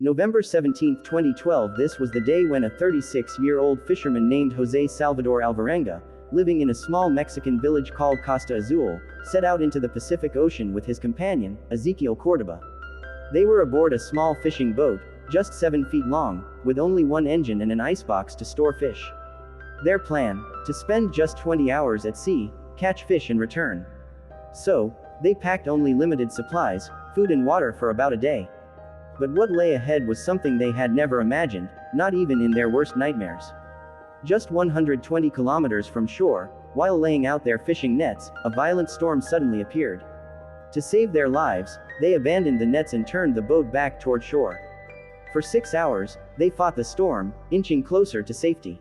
November 17, 2012. This was the day when a 36-year-old fisherman named José Salvador Alvarenga, living in a small Mexican village called Costa Azul, set out into the Pacific Ocean with his companion, Ezequiel Cordoba. They were aboard a small fishing boat, just 7 feet long, with only one engine and an icebox to store fish. Their plan: to spend just 20 hours at sea, catch fish and return. So, they packed only limited supplies, food and water for about a day. But what lay ahead was something they had never imagined, not even in their worst nightmares. Just 120 kilometers from shore, while laying out their fishing nets, a violent storm suddenly appeared. To save their lives, they abandoned the nets and turned the boat back toward shore. For 6 hours, they fought the storm, inching closer to safety.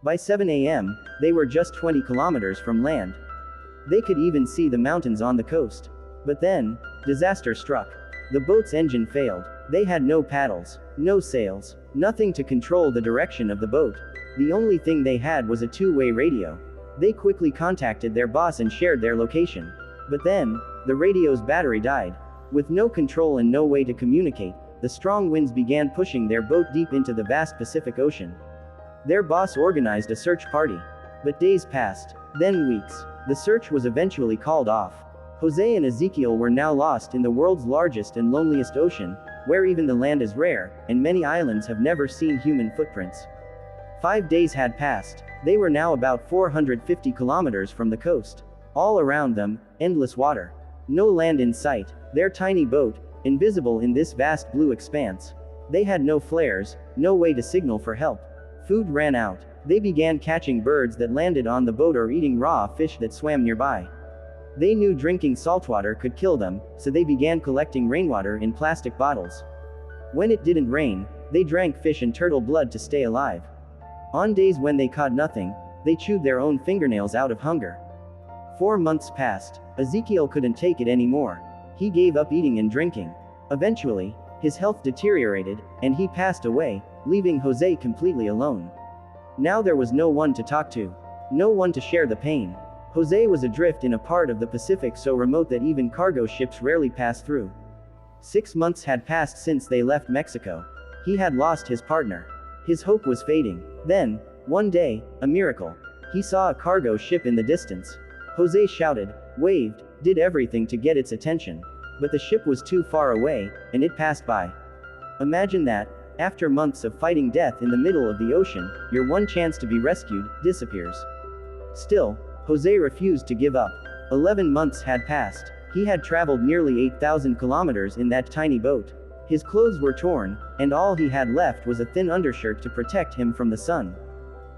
By 7 a.m., they were just 20 kilometers from land. They could even see the mountains on the coast. But then, disaster struck. The boat's engine failed. They had no paddles, no sails, nothing to control the direction of the boat. The only thing they had was a two-way radio. They quickly contacted their boss and shared their location. But then, the radio's battery died. With no control and no way to communicate, the strong winds began pushing their boat deep into the vast Pacific Ocean. Their boss organized a search party. But days passed, then weeks. The search was eventually called off. Jose and Ezequiel were now lost in the world's largest and loneliest ocean, where even the land is rare, and many islands have never seen human footprints. 5 days had passed. They were now about 450 kilometers from the coast. All around them, endless water. No land in sight. Their tiny boat, invisible in this vast blue expanse. They had no flares, no way to signal for help. Food ran out. They began catching birds that landed on the boat or eating raw fish that swam nearby. They knew drinking saltwater could kill them, so they began collecting rainwater in plastic bottles. When it didn't rain, they drank fish and turtle blood to stay alive. On days when they caught nothing, they chewed their own fingernails out of hunger. 4 months passed. Ezequiel couldn't take it anymore. He gave up eating and drinking. Eventually, his health deteriorated, and he passed away, leaving Jose completely alone. Now there was no one to talk to. No one to share the pain. Jose was adrift in a part of the Pacific so remote that even cargo ships rarely passed through. 6 months had passed since they left Mexico. He had lost his partner. His hope was fading. Then, one day, a miracle. He saw a cargo ship in the distance. Jose shouted, waved, did everything to get its attention. But the ship was too far away, and it passed by. Imagine that, after months of fighting death in the middle of the ocean, your one chance to be rescued disappears. Still, Jose refused to give up. 11 months had passed. He had traveled nearly 8,000 kilometers in that tiny boat. His clothes were torn, and all he had left was a thin undershirt to protect him from the sun.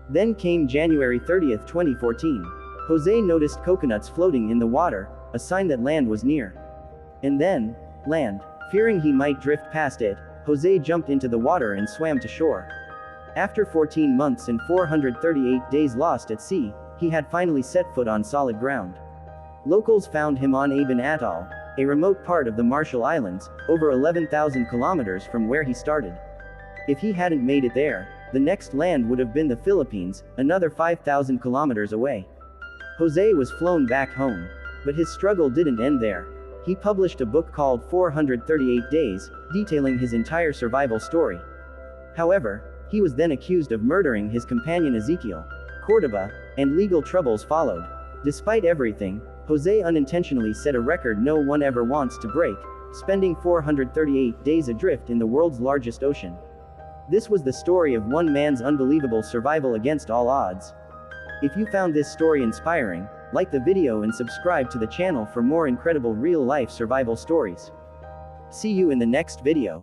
Then came January 30, 2014. Jose noticed coconuts floating in the water, a sign that land was near. And then, land. Fearing he might drift past it, Jose jumped into the water and swam to shore. After 14 months and 438 days lost at sea, he had finally set foot on solid ground. Locals found him on Aben Atoll, a remote part of the Marshall Islands, over 11,000 kilometers from where he started. If he hadn't made it there, the next land would have been the Philippines, another 5,000 kilometers away. Jose was flown back home. But his struggle didn't end there. He published a book called 438 Days, detailing his entire survival story. However, he was then accused of murdering his companion Ezequiel Cordoba, and legal troubles followed. Despite everything, Jose unintentionally set a record no one ever wants to break, spending 438 days adrift in the world's largest ocean. This was the story of one man's unbelievable survival against all odds. If you found this story inspiring, like the video and subscribe to the channel for more incredible real-life survival stories. See you in the next video.